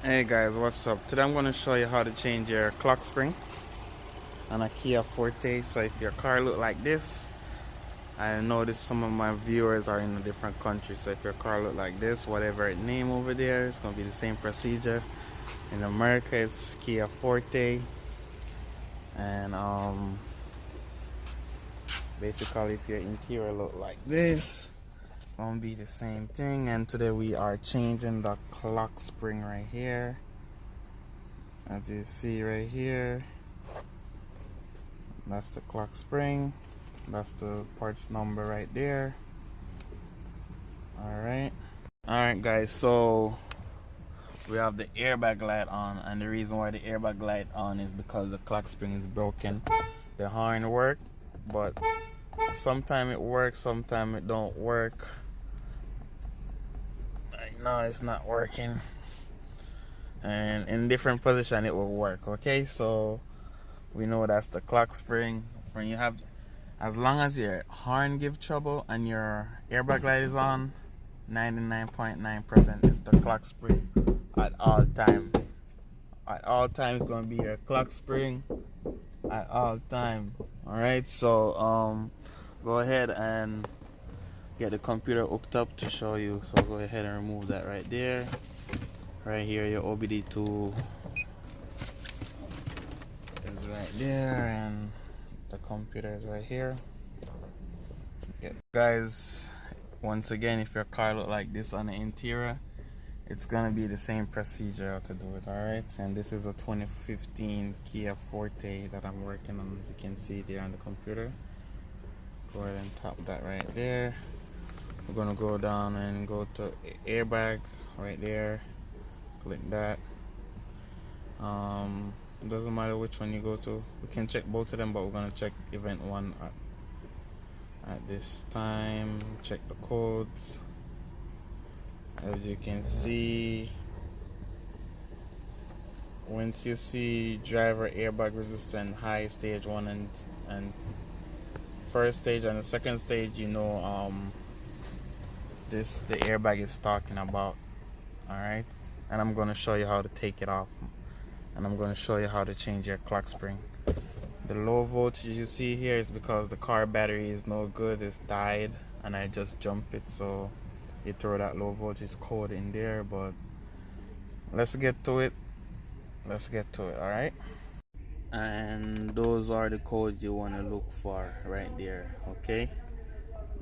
Hey guys, what's up? Today I'm going to show you how to change your clock spring on a Kia Forte. So if your car look like this, I noticed some of my viewers are in a different country. So if your car look like this, whatever it name over there, it's going to be the same procedure. In America, it's Kia Forte. And basically if your interior look like this, it's going to be the same thing. And today we are changing the clock spring right here. As you see right here, that's the clock spring. That's the parts number right there. Alright guys, so we have the airbag light on, and the reason why the airbag light on is because the clock spring is broken. The horn work, but sometimes it works, sometimes it don't work. Right now it's not working, and in different position it will work. Okay, so we know that's the clock spring. When you have, as long as your horn give trouble and your airbag light is on, 99.9% is the clock spring at all time. At all times it's gonna be your clock spring at all time. Alright, so go ahead and get the computer hooked up to show you. So go ahead and remove that right there. Right here, your OBD2 is right there, and the computer is right here. Yeah. Guys, once again, if your car look like this on the interior, it's gonna be the same procedure how to do it. Alright, and this is a 2015 Kia Forte that I'm working on, as you can see there on the computer. Go ahead and tap that right there. We're gonna go down and go to airbag right there. Click that. It doesn't matter which one you go to. We can check both of them, but we're gonna check event one at this time. Check the codes. As you can see, once you see driver airbag resistant high stage 1 and first stage and the second stage, you know this the airbag is talking about. Alright, and I'm going to show you how to take it off, and I'm going to show you how to change your clock spring. The low voltage you see here is because the car battery is no good, it's died, and I just jumped it, so you throw that low voltage code in there. But let's get to it. Alright, and those are the codes you want to look for right there. Okay,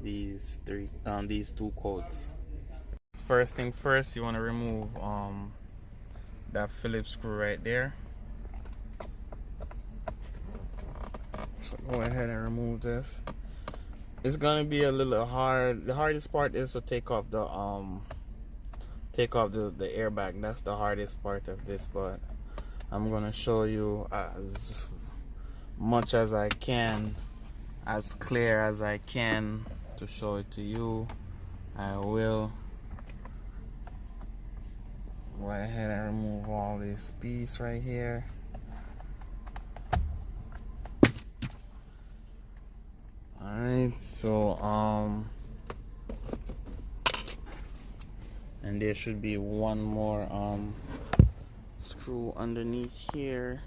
these two codes. First thing first, you want to remove that Phillips screw right there. So go ahead and remove this. It's gonna be a little hard. The hardest part is to take off the airbag. That's the hardest part of this, but I'm gonna show you as much as I can, as clear as I can to show it to you. I will go ahead and remove all this piece right here. Alright, so and there should be one more screw underneath here.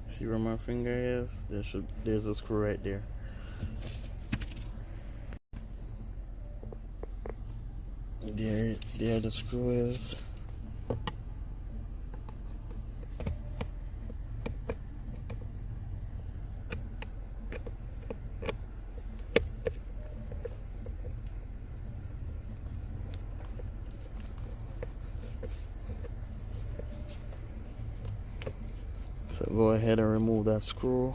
See where my finger is? There's a screw right there. There the screw is. So go ahead and remove that screw.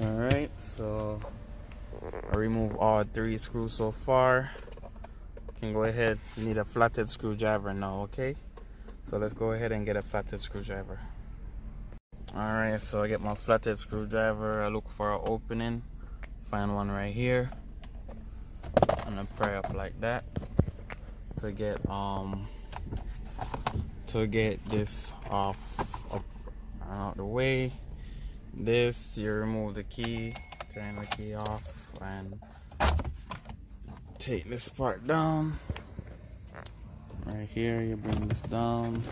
Alright, so I remove all 3 screws so far. You can go ahead, you need a flathead screwdriver now, okay? So let's go ahead and get a flathead screwdriver. Alright, so I get my flathead screwdriver, I look for an opening, find one right here, and I pry up like that to get this off, up and out the way. This, you remove the key, turn the key off, and take this part down. Right here, you bring this down.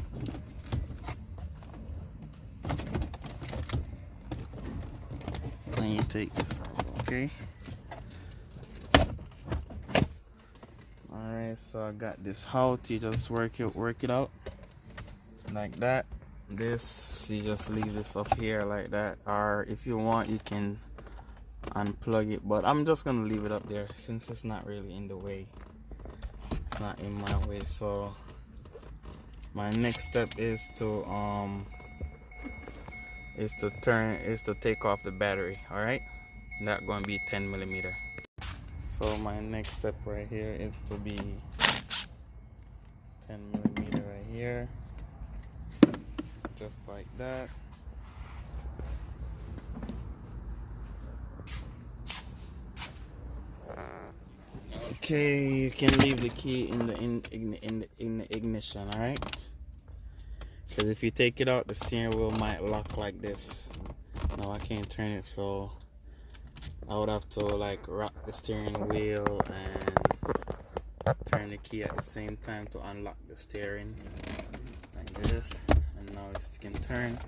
And you take this out, okay? Alright, so I got this out. You just work it out like that. This, you just leave this up here like that, or if you want you can unplug it, but I'm just gonna leave it up there since it's not really in the way. It's not in my way. So my next step is to take off the battery. All right, that's going to be 10mm. So my next step right here is to be 10mm right here, just like that. Okay, you can leave the key in the ignition, all right? Because if you take it out, the steering wheel might lock like this. Now I can't turn it, so I would have to like rock the steering wheel and turn the key at the same time to unlock the steering, like this. And now it can turn.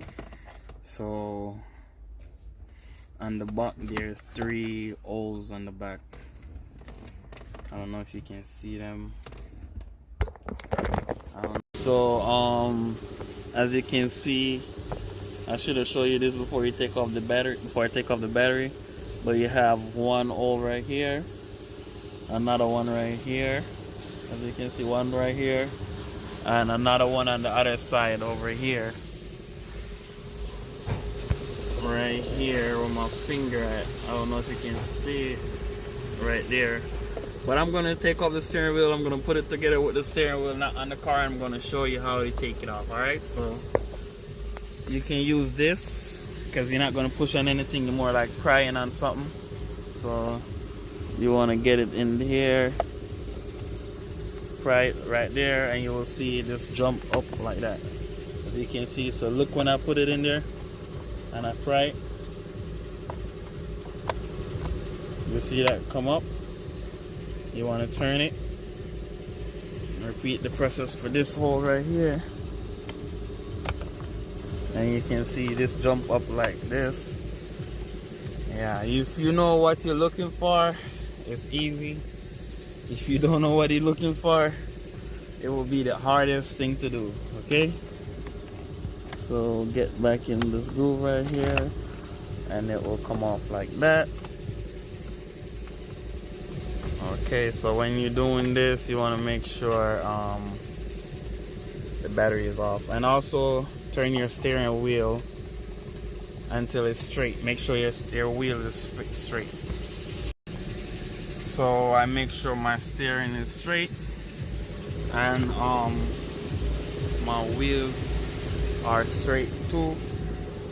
So on the back there's 3 holes on the back. I don't know if you can see them. So as you can see, I should have showed you this before you take off the battery. Before I take off the battery, but you have 1 hole right here, another one right here. As you can see, 1 right here, and another one on the other side over here. Right here where my finger at. I don't know if you can see it right there. But I'm going to take off the steering wheel. I'm going to put it together with the steering wheel not on the car. I'm going to show you how to take it off. Alright, so you can use this because you're not going to push on anything. You're more like prying on something. So you want to get it in here, pry it right there, and you will see this jump up like that. As you can see, so look when I put it in there and I pry it. You see that come up? You want to turn it. Repeat the process for this hole right here. And you can see this jump up like this. Yeah, if you know what you're looking for, it's easy. If you don't know what you're looking for, it will be the hardest thing to do, okay? So get back in this groove right here, and it will come off like that. Okay, so when you're doing this, you want to make sure the battery is off, and also turn your steering wheel until it's straight. Make sure your wheel is straight. So I make sure my steering is straight, and my wheels are straight too.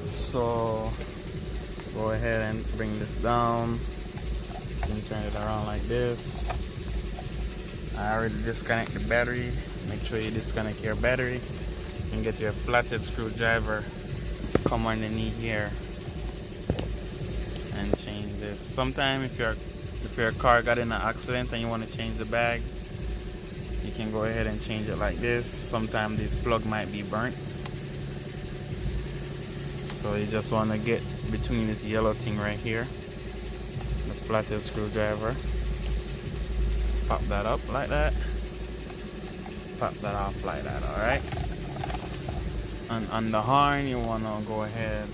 So go ahead and bring this down. You can turn it around like this. I already disconnect the battery. Make sure you disconnect your battery and get your flathead screwdriver. Come underneath here and change this. Sometimes if your car got in an accident and you want to change the bag, you can go ahead and change it like this. Sometimes this plug might be burnt, so you just want to get between this yellow thing right here, the flathead screwdriver. Pop that up like that. Pop that off like that. Alright. And on the horn, you want to go ahead.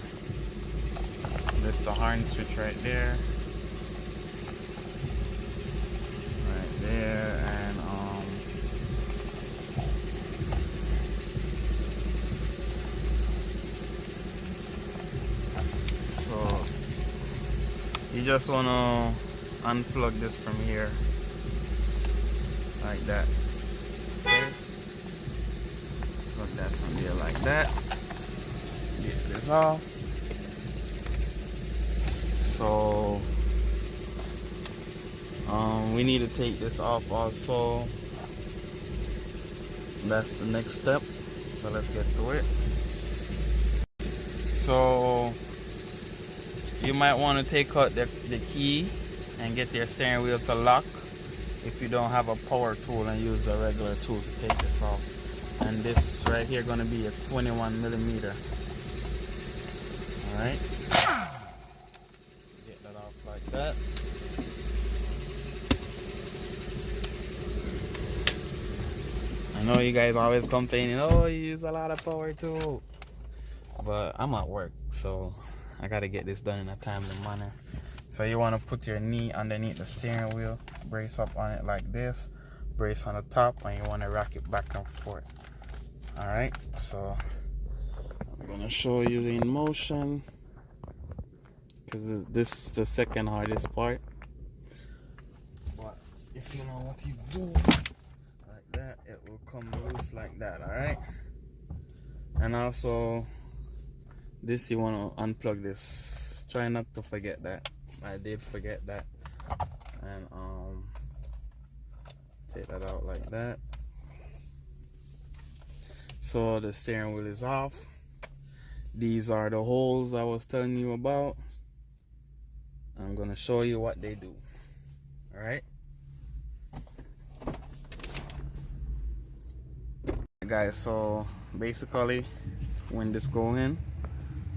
There's the horn switch right there. Right there. And so you just want to unplug this from here like that. Okay. Plug that from there like that. Get this off. So we need to take this off also. That's the next step. So let's get to it. So You might want to take out the key and get your steering wheel to lock if you don't have a power tool, and use a regular tool to take this off. And this right here going to be a 21 millimeter. Alright, get that off like that. I know you guys always complaining, oh, you use a lot of power tool, but I'm at work, so I gotta get this done in a timely manner. So you want to put your knee underneath the steering wheel, brace up on it like this, brace on the top, and you want to rock it back and forth. Alright, so I'm gonna show you in motion, because this is the second hardest part. But if you know what you do like that, it will come loose like that. Alright, and also this, you want to unplug this. Try not to forget that. I did forget that. And take that out like that. So the steering wheel is off. These are the holes I was telling you about. I'm gonna show you what they do. Alright, guys, so basically when this goes in,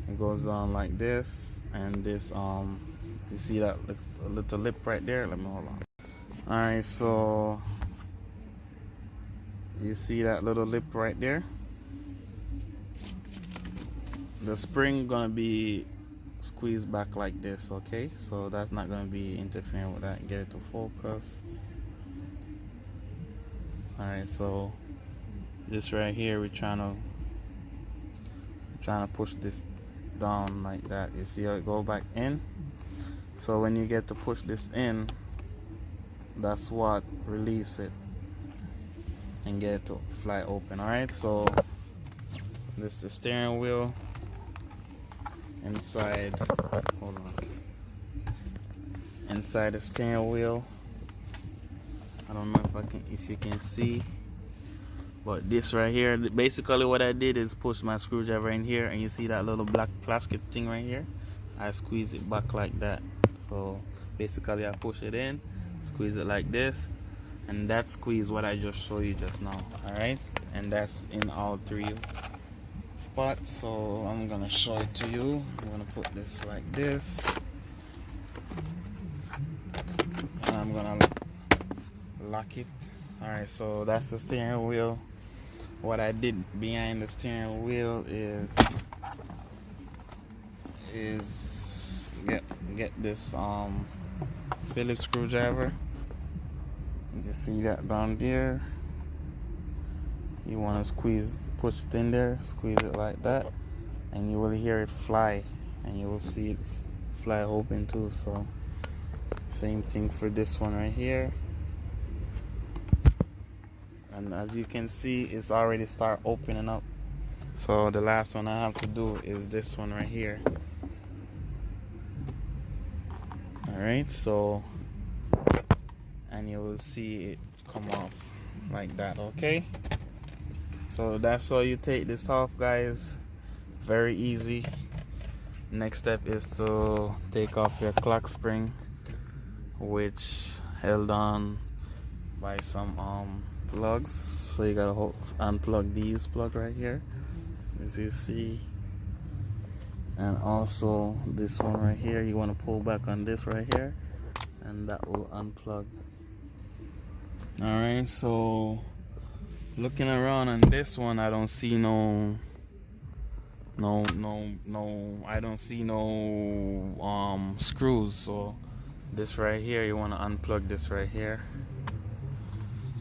it goes on like this, and this you see that little lip right there? Let me hold on. Alright, so you see that little lip right there? The spring gonna be squeezed back like this, okay? So that's not gonna be interfering with that. Get it to focus. Alright, so this right here, we're trying to push this down like that. You see how it go back in? So when you get to push this in, that's what release it and get it to fly open. Alright, so this is the steering wheel. Inside, hold on, inside the steering wheel, I don't know if you can see, but this right here, basically what I did is push my screwdriver in here, and you see that little black plastic thing right here? I squeeze it back like that. So basically I push it in, squeeze it like this, and that squeeze what I just showed you just now. Alright, and that's in all three spots. So I'm gonna show it to you. I'm gonna put this like this, and I'm gonna lock it. Alright, so that's the steering wheel. What I did behind the steering wheel is get this Phillips screwdriver. You see that down there? You want to push it in there, squeeze it like that, and you will hear it fly, and you will see it fly open too. So same thing for this one right here. And as you can see, it's already start opening up. So the last one I have to do is this one right here. Alright, so, and you will see it come off like that, okay? So that's how you take this off, guys. Very easy. Next step is to take off your clock spring, which held on by some plugs. So you gotta unplug these plug right here, as you see, and also this one right here. You want to pull back on this right here, and that will unplug. All right, so looking around on this one, I don't see no I don't see no screws. So this right here, you want to unplug this right here,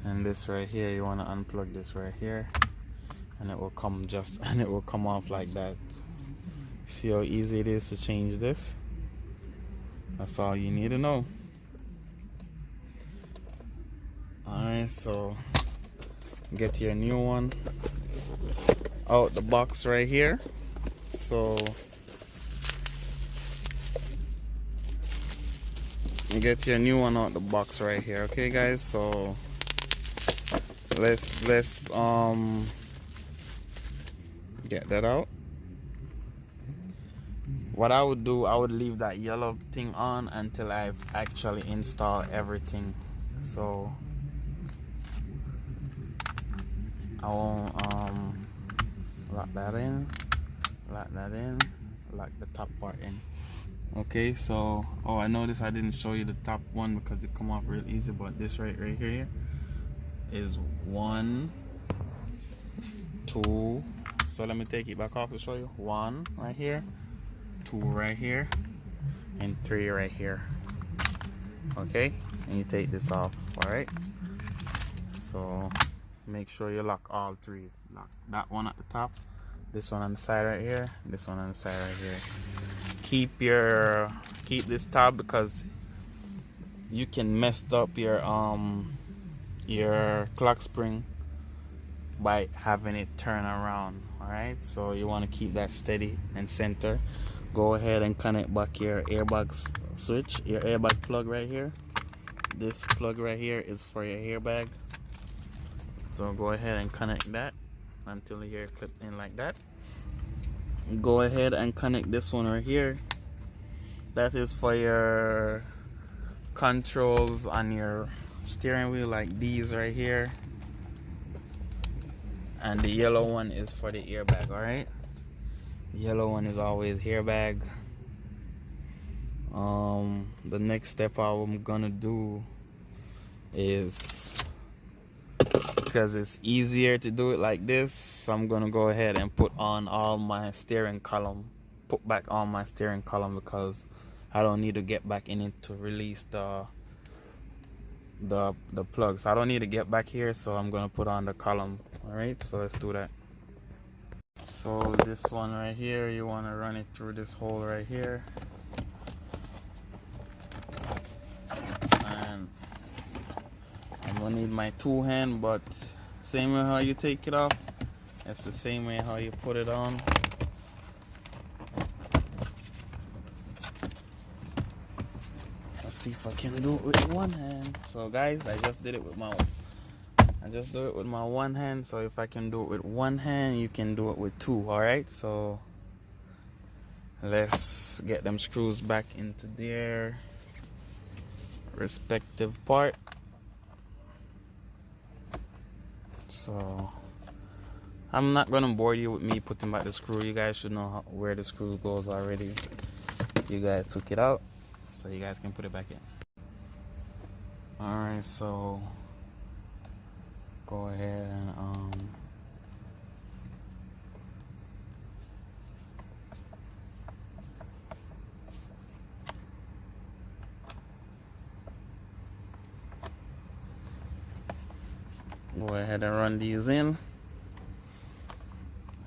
and this right here, you want to unplug this right here, and it will come and it will come off like that. See how easy it is to change this? That's all you need to know. Alright, so get your new one out the box right here. So get your new one out the box right here, okay guys? So let's get that out. what I would do, I would leave that yellow thing on until I've actually installed everything. So I won't lock that in, lock the top part in. Okay, so I noticed I didn't show you the top one because it come off real easy, but this right here is 1, 2. So let me take it back off to show you. 1 right here, 2 right here, and 3 right here. Okay, and you take this off. All right, so make sure you lock all 3. Lock that one at the top, this one on the side right here, this one on the side right here. Keep this tab because you can mess up your clock spring by having it turn around. All right, so you want to keep that steady and center. Go ahead and connect back your airbag switch, your airbag plug right here. This plug right here is for your airbag, so go ahead and connect that until you're clipped in like that. Go ahead and connect this one right here. That is for your controls on your steering wheel, like these right here, and the yellow one is for the airbag. All right, the yellow one is always airbag. The next step I'm gonna do is, because it's easier to do it like this, so I'm gonna go ahead and put on all my steering column, put back on my steering column, because I don't need to get back in it to release the plugs. I don't need to get back here, so I'm gonna put on the column. All right, so let's do that. So this one right here, you want to run it through this hole right here, and I'm gonna need my 2-hand, but same way how you take it off, it's the same way how you put it on. Let's see if I can do it with 1 hand. So guys, I just did it with my 1 hand. So if I can do it with 1 hand, you can do it with 2. All right, so let's get them screws back into their respective part. So I'm not gonna bore you with me putting back the screw. You guys should know where the screw goes already. You guys took it out, so you guys can put it back in. All right, so go ahead and go ahead and run these in.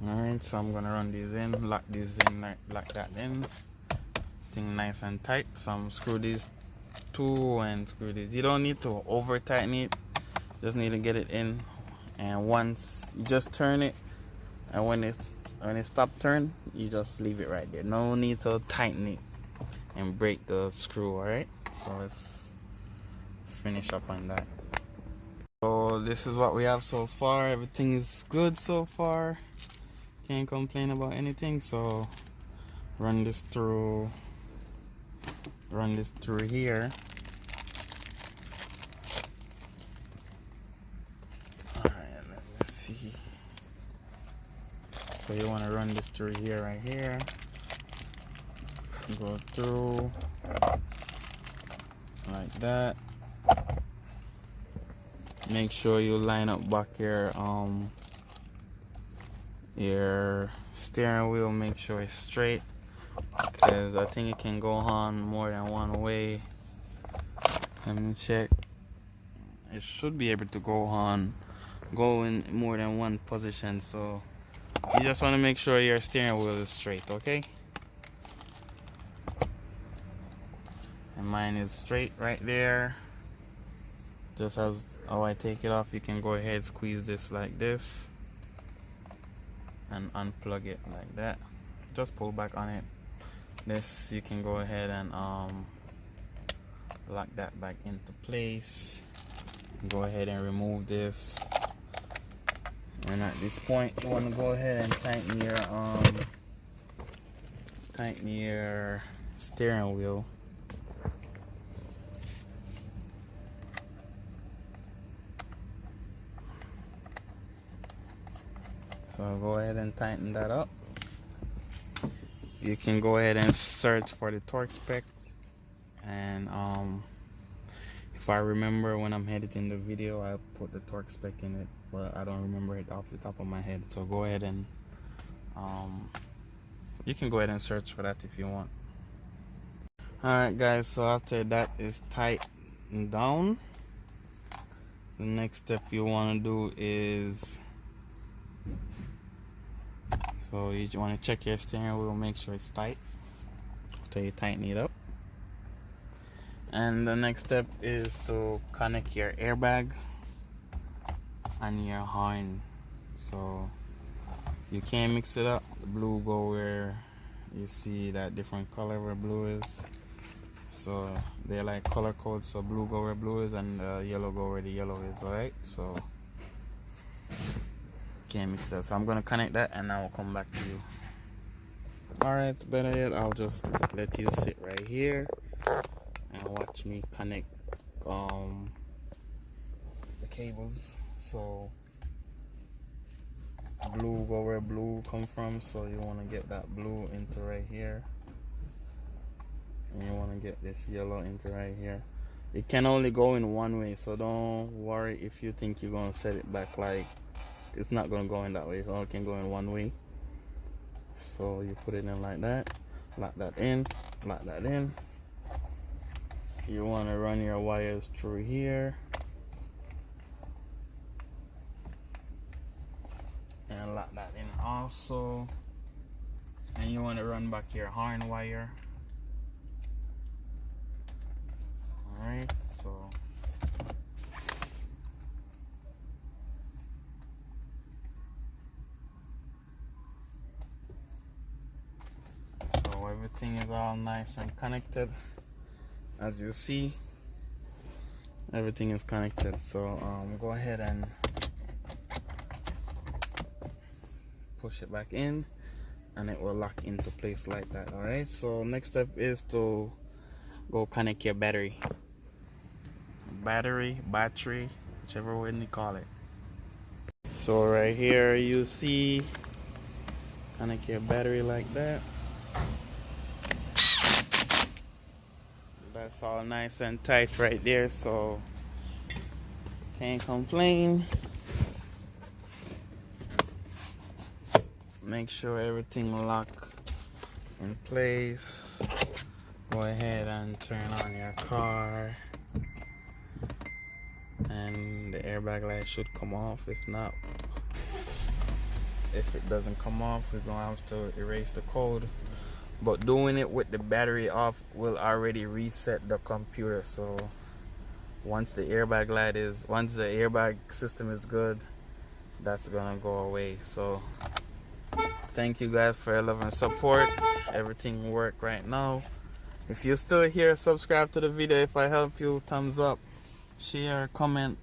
Alright, so I'm gonna run these in, lock these in, lock that in. Thing nice and tight. Some screw these 2 and screw these. You don't need to over tighten it, just need to get it in. And once you just turn it, and when it stops turning, you just leave it right there. No need to tighten it and break the screw. Alright, so let's finish up on that. So this is what we have so far. Everything is good so far, can't complain about anything. So run this through here. Alright, let's see. So you want to run this through here, right here, go through like that. Make sure you line up back your steering wheel. Make sure it's straight, because I think it can go on more than one way. Let me check. It should be able to go in more than one position, so you just want to make sure your steering wheel is straight. Okay, and mine is straight right there. Just as how I take it off, you can go ahead, squeeze this like this and unplug it like that. Just pull back on it. This, you can go ahead and lock that back into place. Go ahead and remove this, and at this point you want to go ahead and tighten tighten your steering wheel. So go ahead and tighten that up. You can go ahead and search for the torque spec, and if I remember when I'm editing the video, I put the torque spec in it, but I don't remember it off the top of my head. So go ahead and you can go ahead and search for that if you want. Alright guys, so after that is tightened down, the next step you want to do is, so you want to check your steering wheel, make sure it's tight after you tighten it up. And the next step is to connect your airbag and your horn. So you can't mix it up. The blue go where you see that different color where blue is. So they're like color codes. So blue go where blue is, and yellow go where the yellow is. Alright, so can't mix it up. So I'm gonna connect that and I will come back to you. Alright, better yet, I'll just let you sit right here and watch me connect the cables. So blue go where blue come from, so you want to get that blue into right here, and you want to get this yellow into right here. It can only go in one way, so don't worry if you think you're going to set it back. Like, it's not going to go in that way. It only can go in one way. So you put it in like that, lock that in, lock that in. You want to run your wires through here and lock that in also. And you want to run back your horn wire. Alright, so everything is all nice and connected. As you see, everything is connected. So go ahead and push it back in and it will lock into place like that. Alright, so next step is to go connect your battery, whichever way you call it. So right here you see, connect your battery like that. That's all nice and tight right there, so can't complain. Make sure everything lock in place. Go ahead and turn on your car, and the airbag light should come off. If not, if it doesn't come off, we're gonna have to erase the code. But doing it with the battery off will already reset the computer. So once the airbag system is good, that's gonna go away. So thank you guys for your love and support. Everything work right now. If you're still here, subscribe to the video. If I help you, thumbs up, share, comment.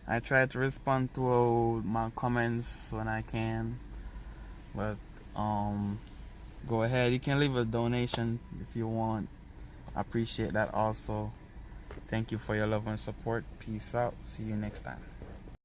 I try to respond to all my comments when I can. But go ahead, you can leave a donation if you want. I appreciate that also. Thank you for your love and support. Peace out. See you next time.